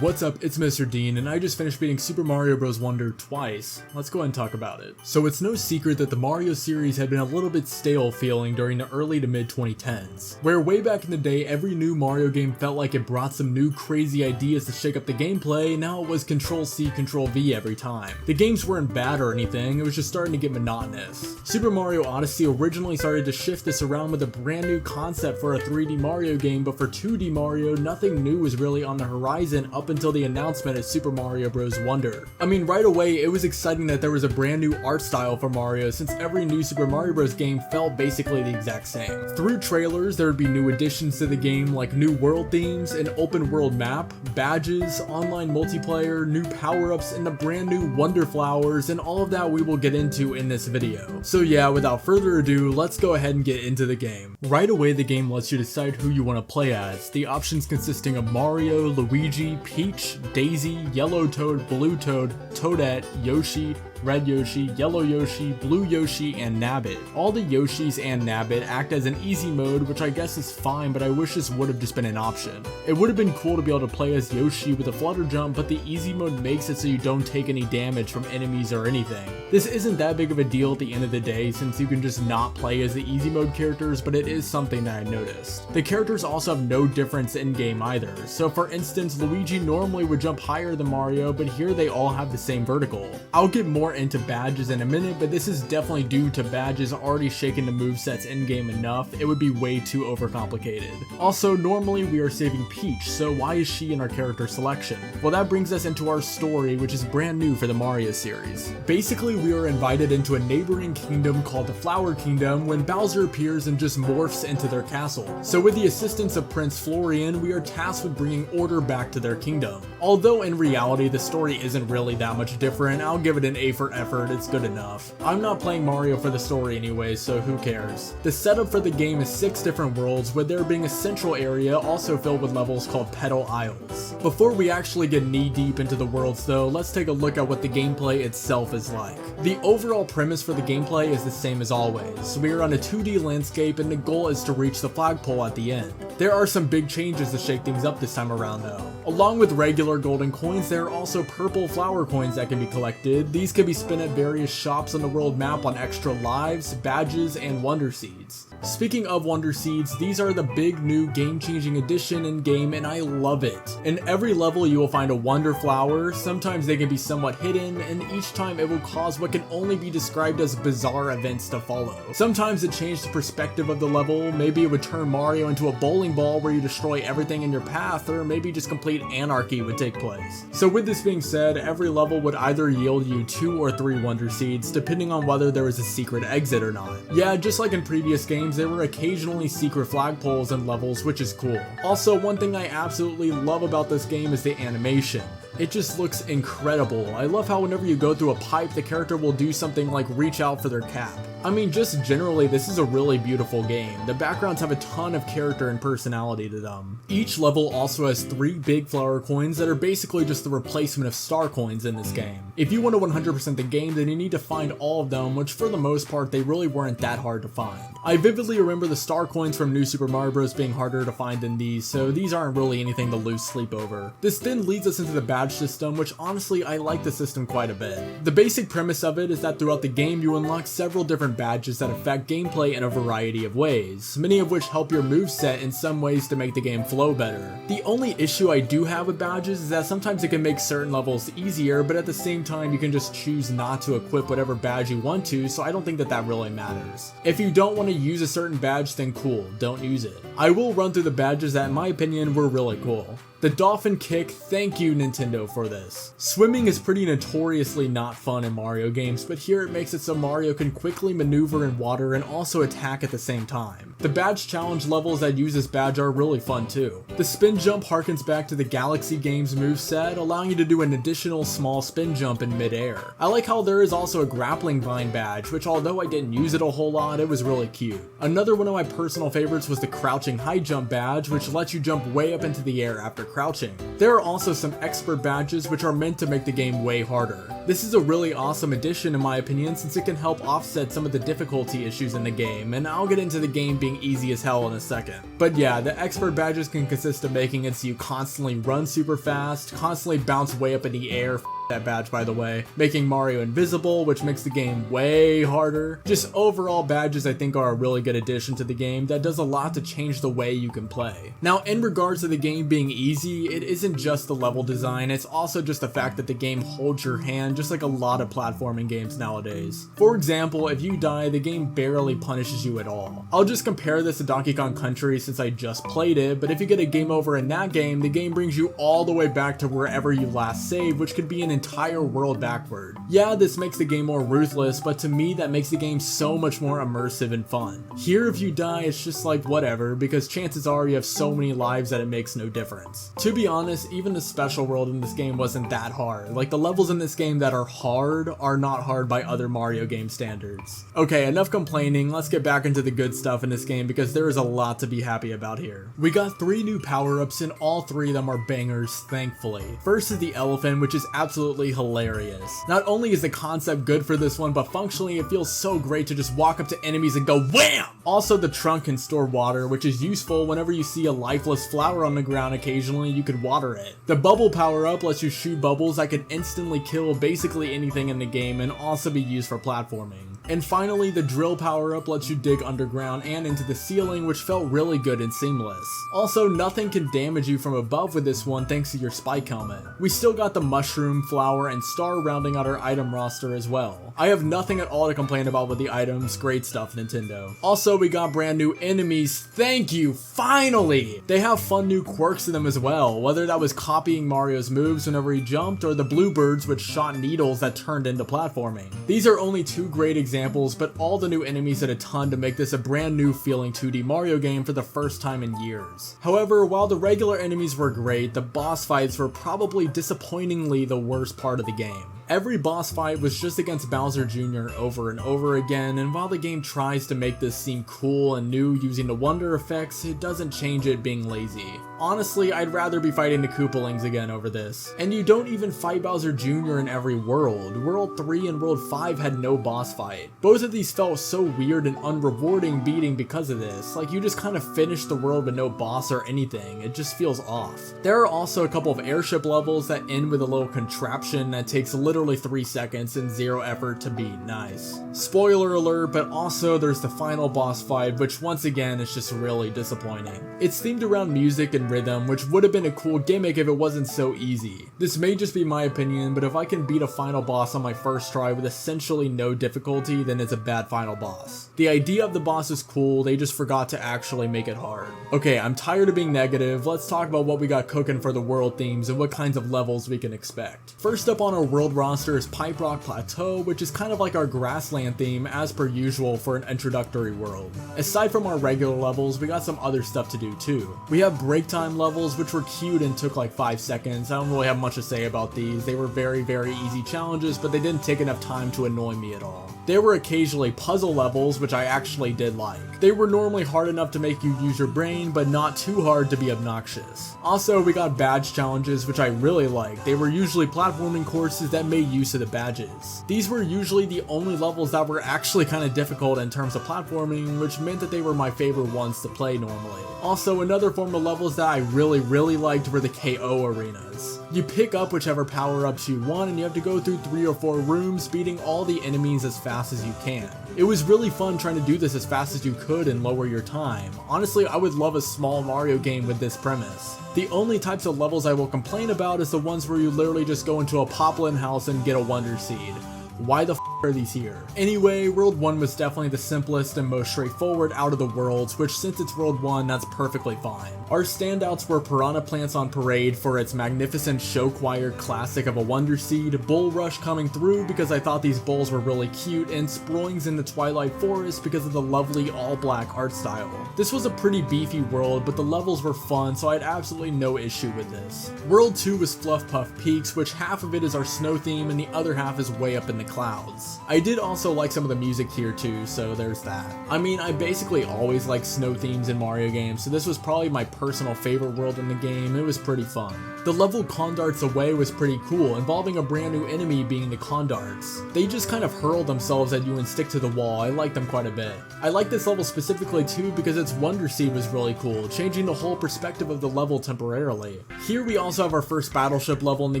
what's up? It's Mr. Dean, and I just finished beating Super Mario Bros. Wonder twice. Let's go ahead and talk about it. So it's no secret that the Mario series had been a little bit stale feeling during the early to mid 2010s, where way back in the day every new Mario game felt like it brought some new crazy ideas to shake up the gameplay. Now it was Control-C, Control-V every time. The games weren't bad or anything, it was just starting to get monotonous. Super Mario Odyssey originally started to shift this around with a brand new concept for a 3D Mario game, but for 2D Mario, nothing new was really on the horizon up until the announcement of Super Mario Bros. Wonder. I mean, right away, it was exciting that there was a brand new art style for Mario, since every new Super Mario Bros. Game felt basically the exact same. Through trailers, there would be new additions to the game like new world themes, an open world map, badges, online multiplayer, new power-ups, and the brand new Wonder Flowers, and all of that we will get into in this video. So yeah, without further ado, let's go ahead and get into the game. Right away, the game lets you decide who you want to play as, the options consisting of Mario, Luigi, Peach, Daisy, Yellow Toad, Blue Toad, Toadette, Yoshi, Red Yoshi, Yellow Yoshi, Blue Yoshi, and Nabbit. All the Yoshis and Nabbit act as an easy mode, which I guess is fine, but I wish this would have just been an option. It would have been cool to be able to play as Yoshi with a flutter jump, but the easy mode makes it so you don't take any damage from enemies or anything. This isn't that big of a deal at the end of the day, since you can just not play as the easy mode characters, but it is something that I noticed. The characters also have no difference in game either. So for instance, Luigi normally would jump higher than Mario, but here they all have the same vertical. I'll get more into badges in a minute, but this is definitely due to badges already shaking the movesets in-game enough. It would be way too overcomplicated. Also, normally we are saving Peach, so why is she in our character selection? Well, that brings us into our story, which is brand new for the Mario series. Basically, we are invited into a neighboring kingdom called the Flower Kingdom when Bowser appears and just morphs into their castle. So with the assistance of Prince Florian, we are tasked with bringing order back to their kingdom. Although in reality, the story isn't really that much different, I'll give it an A for effort, it's good enough. I'm not playing Mario for the story anyway, so who cares. The setup for the game is 6 different worlds, with there being a central area also filled with levels called Petal Isles. Before we actually get knee deep into the worlds though, let's take a look at what the gameplay itself is like. The overall premise for the gameplay is the same as always. We are on a 2D landscape and the goal is to reach the flagpole at the end. There are some big changes to shake things up this time around though. Along with regular golden coins, there are also purple flower coins that can be collected. These can be spent at various shops on the world map on extra lives, badges, and Wonder Seeds. Speaking of Wonder Seeds, these are the big new game-changing addition in game and I love it. In every level you will find a Wonder Flower, sometimes they can be somewhat hidden, and each time it will cause what can only be described as bizarre events to follow. Sometimes it changed the perspective of the level, maybe it would turn Mario into a bowling ball where you destroy everything in your path, or maybe just complete anarchy would take place. So with this being said, every level would either yield you 2 or 3 Wonder Seeds, depending on whether there was a secret exit or not. Yeah, just like in previous games, there were occasionally secret flagpoles and levels, which is cool. Also, one thing I absolutely love about this game is the animation. It just looks incredible. I love how whenever you go through a pipe, the character will do something like reach out for their cap. I mean, just generally, this is a really beautiful game. The backgrounds have a ton of character and personality to them. Each level also has 3 big flower coins that are basically just the replacement of star coins in this game. If you want to 100% the game, then you need to find all of them, which for the most part, they really weren't that hard to find. I vividly remember the star coins from New Super Mario Bros. Being harder to find than these, so these aren't really anything to lose sleep over. This then leads us into the badge system, which honestly I like the system quite a bit. The basic premise of it is that throughout the game you unlock several different badges that affect gameplay in a variety of ways, many of which help your moveset in some ways to make the game flow better. The only issue I do have with badges is that sometimes it can make certain levels easier, but at the same time you can just choose not to equip whatever badge you want to, so I don't think that that really matters. If you don't want to use a certain badge, then cool, don't use it. I will run through the badges that in my opinion were really cool. The dolphin kick, thank you Nintendo for this. Swimming is pretty notoriously not fun in Mario games, but here it makes it so Mario can quickly maneuver in water and also attack at the same time. The badge challenge levels that use this badge are really fun too. The spin jump harkens back to the Galaxy Games moveset, allowing you to do an additional small spin jump in midair. I like how there is also a grappling vine badge, which although I didn't use it a whole lot, it was really cute. Another one of my personal favorites was the crouching high jump badge, which lets you jump way up into the air after crouching. There are also some expert badges which are meant to make the game way harder. This is a really awesome addition in my opinion, since it can help offset some of the difficulty issues in the game, and I'll get into the game being easy as hell in a second. But yeah, the expert badges can consist of making it so you constantly run super fast, constantly bounce way up in the air, that badge by the way, making Mario invisible, which makes the game way harder. Just overall badges I think are a really good addition to the game that does a lot to change the way you can play. Now in regards to the game being easy, it isn't just the level design, it's also just the fact that the game holds your hand just like a lot of platforming games nowadays. For example, if you die, the game barely punishes you at all. I'll just compare this to Donkey Kong Country since I just played it, but if you get a game over in that game, the game brings you all the way back to wherever you last saved, which could be an entire world backward. Yeah, this makes the game more ruthless, but to me that makes the game so much more immersive and fun. Here if you die, it's just like whatever, because chances are you have so many lives that it makes no difference. To be honest, even the special world in this game wasn't that hard. Like the levels in this game that are hard are not hard by other Mario game standards. Okay, enough complaining, let's get back into the good stuff in this game because there is a lot to be happy about here. We got 3 new power-ups and all 3 of them are bangers, thankfully. First is the elephant, which is absolutely hilarious. Not only is the concept good for this one, but functionally it feels so great to just walk up to enemies and go wham! Also the trunk can store water, which is useful whenever you see a lifeless flower on the ground occasionally you could water it. The bubble power-up lets you shoot bubbles that can instantly kill basically anything in the game and also be used for platforming. And finally, the drill power-up lets you dig underground and into the ceiling, which felt really good and seamless. Also, nothing can damage you from above with this one thanks to your spike helmet. We still got the mushroom, flower, and star rounding out our item roster as well. I have nothing at all to complain about with the items, great stuff Nintendo. Also, we got brand new enemies, thank you, finally! They have fun new quirks to them as well, whether that was copying Mario's moves whenever he jumped or the bluebirds which shot needles that turned into platforming. These are only 2 great examples, but all the new enemies did a ton to make this a brand new feeling 2D Mario game for the first time in years. However, while the regular enemies were great, the boss fights were probably disappointingly the worst part of the game. Every boss fight was just against Bowser Jr. over and over again, and while the game tries to make this seem cool and new using the wonder effects, it doesn't change it being lazy. Honestly, I'd rather be fighting the Koopalings again over this. And you don't even fight Bowser Jr. in every world. World 3 and World 5 had no boss fight. Both of these felt so weird and unrewarding beating because of this, like you just kind of finished the world with no boss or anything, it just feels off. There are also a couple of airship levels that end with a little contraption that takes literally 3 seconds and 0 effort to beat, nice. Spoiler alert, but also there's the final boss fight, which once again is just really disappointing. It's themed around music and rhythm, which would have been a cool gimmick if it wasn't so easy. This may just be my opinion, but if I can beat a final boss on my first try with essentially no difficulty, then it's a bad final boss. The idea of the boss is cool, they just forgot to actually make it hard. Okay, I'm tired of being negative, let's talk about what we got cooking for the world themes and what kinds of levels we can expect. First up on our world roster is Pipe Rock Plateau, which is kind of like our grassland theme as per usual for an introductory world. Aside from our regular levels, we got some other stuff to do too. We have break time levels, which were cute and took like 5 seconds. I don't really have much to say about these. They were very easy challenges, but they didn't take enough time to annoy me at all. There were occasionally puzzle levels, which I actually did like. They were normally hard enough to make you use your brain, but not too hard to be obnoxious. Also, we got badge challenges, which I really liked. They were usually platforming courses that made use of the badges. These were usually the only levels that were actually kind of difficult in terms of platforming, which meant that they were my favorite ones to play normally. Also, another form of levels that I really liked were the KO arenas. You pick up whichever power-ups you want and you have to go through 3 or 4 rooms beating all the enemies as fast as you can. It was really fun trying to do this as fast as you could and lower your time. Honestly, I would love a small Mario game with this premise. The only types of levels I will complain about is the ones where you literally just go into a Poplin house and get a Wonder Seed. Why the f are these here? Anyway, World 1 was definitely the simplest and most straightforward out of the worlds, which since it's World 1, that's perfectly fine. Our standouts were Piranha Plants on Parade for its magnificent show choir classic of a Wonder Seed, Bull Rush coming through because I thought these bulls were really cute, and Sproings in the Twilight Forest because of the lovely all-black art style. This was a pretty beefy world, but the levels were fun, so I had absolutely no issue with this. World 2 was Fluff Puff Peaks, which half of it is our snow theme and the other half is way up in the clouds. levels. I did also like some of the music here too, so there's that. I mean, I basically always like snow themes in Mario games, so this was probably my personal favorite world in the game. It was pretty fun. The level Condarts Away was pretty cool, involving a brand new enemy being the Condarts. They just kind of hurl themselves at you and stick to the wall. I like them quite a bit. I like this level specifically too because its Wonder Seed was really cool, changing the whole perspective of the level temporarily. Here we also have our first battleship level in the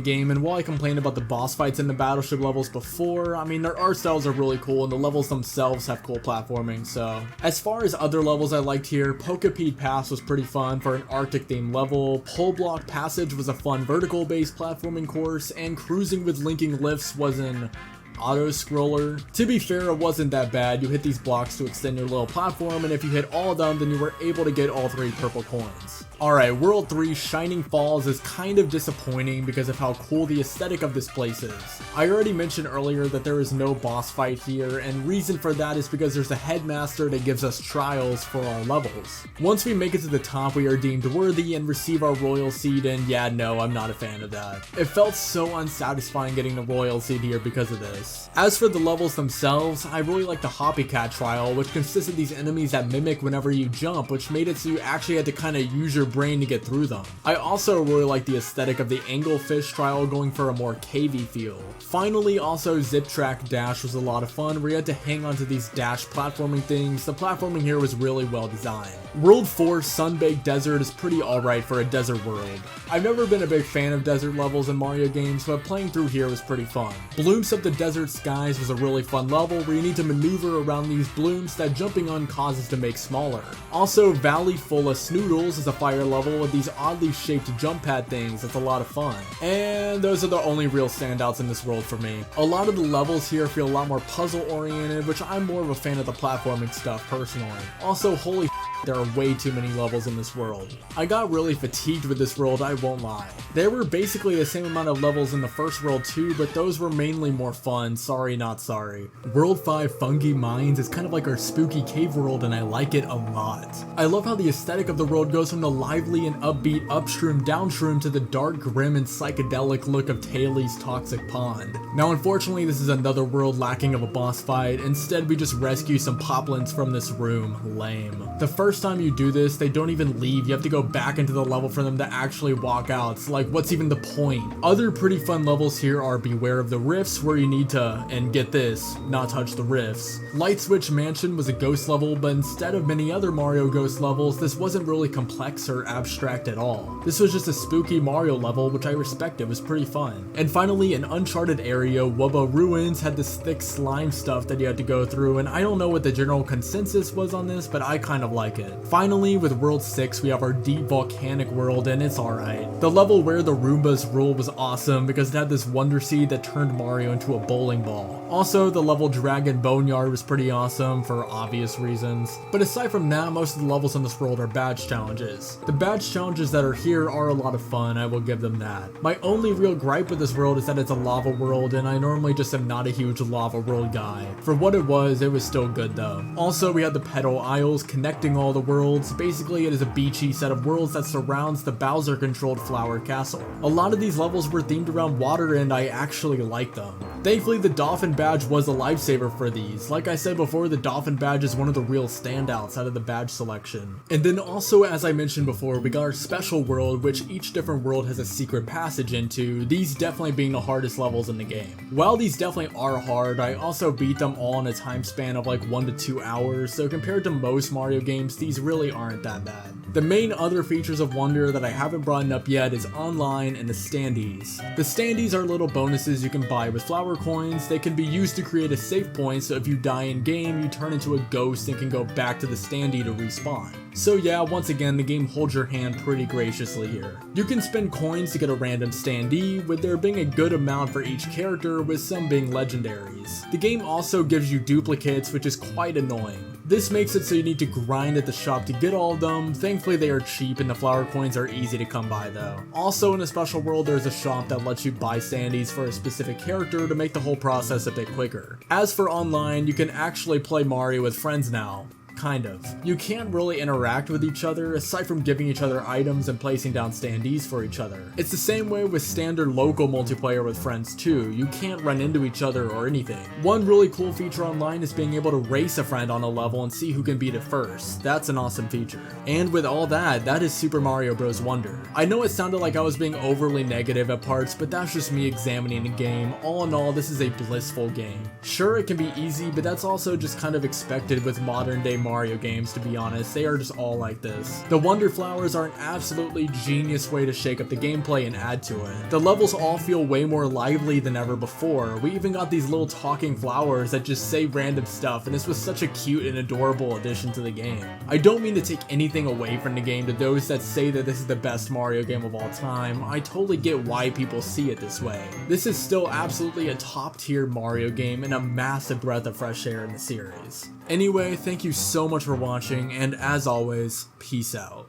game, and while I complained about the boss fights in the battleship levels before, I mean their art styles are really cool and the levels themselves have cool platforming, so. As far as other levels I liked here, Pokapede Pass was pretty fun for an Arctic themed level, Pole Block Passage was a fun vertical based platforming course, and Cruising with Linking Lifts was an auto-scroller. To be fair, it wasn't that bad. You hit these blocks to extend your little platform, and if you hit all of them, then you were able to get all 3 purple coins. Alright, World 3 Shining Falls is kind of disappointing because of how cool the aesthetic of this place is. I already mentioned earlier that there is no boss fight here, and reason for that is because there's a headmaster that gives us trials for our levels. Once we make it to the top, we are deemed worthy and receive our Royal Seed, and yeah, no, I'm not a fan of that. It felt so unsatisfying getting the Royal Seed here because of this. As for the levels themselves, I really like the Hoppy Cat trial, which consists of these enemies that mimic whenever you jump, which made it so you actually had to kind of use your brain to get through them. I also really like the aesthetic of the Anglefish trial, going for a more cavey feel. Finally, also Zip Track Dash was a lot of fun, where you had to hang onto these dash platforming things. The platforming here was really well designed. World 4 Sunbaked Desert is pretty alright for a desert world. I've never been a big fan of desert levels in Mario games, but playing through here was pretty fun. Blooms of the Desert Skies was a really fun level where you need to maneuver around these blooms that jumping on causes to make smaller. Also, Valley Full of Snoodles is a fire level with these oddly shaped jump pad things that's a lot of fun. And those are the only real standouts in this world for me. A lot of the levels here feel a lot more puzzle oriented, which I'm more of a fan of the platforming stuff personally. Also, holy there are way too many levels in this world. I got really fatigued with this world, I won't lie. There were basically the same amount of levels in the first world too, but those were mainly more fun, sorry not sorry. World 5 Fungi Mines is kind of like our spooky cave world, and I like it a lot. I love how the aesthetic of the world goes from the lively and upbeat upstream downstream to the dark, grim, and psychedelic look of Taili's Toxic Pond. Now unfortunately this is another world lacking of a boss fight, instead we just rescue some poplins from this room, lame. The first time you do this, they don't even leave, you have to go back into the level for them to actually walk out, so like what's even the point? Other pretty fun levels here are Beware of the Rifts, where you need to, and get this, not touch the rifts. Light Switch Mansion was a ghost level, but instead of many other Mario ghost levels, this wasn't really complex or abstract at all. This was just a spooky Mario level, which I respect, it was pretty fun. And finally, an uncharted area, Wubba Ruins, had this thick slime stuff that you had to go through, and I don't know what the general consensus was on this, but I kind of like it. Finally, with World 6, we have our deep volcanic world, and it's alright. The level where the Roombas rule was awesome because it had this Wonder Seed that turned Mario into a bowling ball. Also, the level Dragon Boneyard was pretty awesome for obvious reasons. But aside from that, most of the levels in this world are badge challenges. The badge challenges that are here are a lot of fun, I will give them that. My only real gripe with this world is that it's a lava world, and I normally just am not a huge lava world guy. For what it was still good though. Also, we had the Petal Isles connecting all the worlds. Basically, it is a beachy set of worlds that surrounds the Bowser-controlled Flower Castle. A lot of these levels were themed around water, and I actually like them. Thankfully, the Dolphin Badge was a lifesaver for these. Like I said before, the Dolphin Badge is one of the real standouts out of the badge selection. And then also, as I mentioned before, we got our special world, which each different world has a secret passage into, these definitely being the hardest levels in the game. While these definitely are hard, I also beat them all in a time span of like 1 to 2 hours, so compared to most Mario games, these really aren't that bad. The main other features of Wonder that I haven't brought up yet is online and the standees. The standees are little bonuses you can buy with flower coins. They can be used to create a save point, so if you die in game, you turn into a ghost and can go back to the standee to respawn. So yeah, once again, the game holds your hand pretty graciously here. You can spend coins to get a random standee, with there being a good amount for each character, with some being legendaries. The game also gives you duplicates, which is quite annoying. This makes it so you need to grind at the shop to get all of them. Thankfully they are cheap and the flower coins are easy to come by though. Also in a special world there's a shop that lets you buy standees for a specific character to make the whole process a bit quicker. As for online, you can actually play Mario with friends now. kind of. You can't really interact with each other aside from giving each other items and placing down standees for each other. It's the same way with standard local multiplayer with friends too. You can't run into each other or anything. One really cool feature online is being able to race a friend on a level and see who can beat it first. That's an awesome feature. And with all that, that is Super Mario Bros. Wonder. I know it sounded like I was being overly negative at parts, but that's just me examining the game. All in all, this is a blissful game. Sure, it can be easy, but that's also just kind of expected with modern day Mario games, to be honest. They are just all like this. The Wonder Flowers are an absolutely genius way to shake up the gameplay and add to it. The levels all feel way more lively than ever before. We even got these little talking flowers that just say random stuff, and this was such a cute and adorable addition to the game. I don't mean to take anything away from the game to those that say that this is the best Mario game of all time. I totally get why people see it this way. This is still absolutely a top tier Mario game and a massive breath of fresh air in the series. Anyway, thank you so much for watching, and as always, peace out.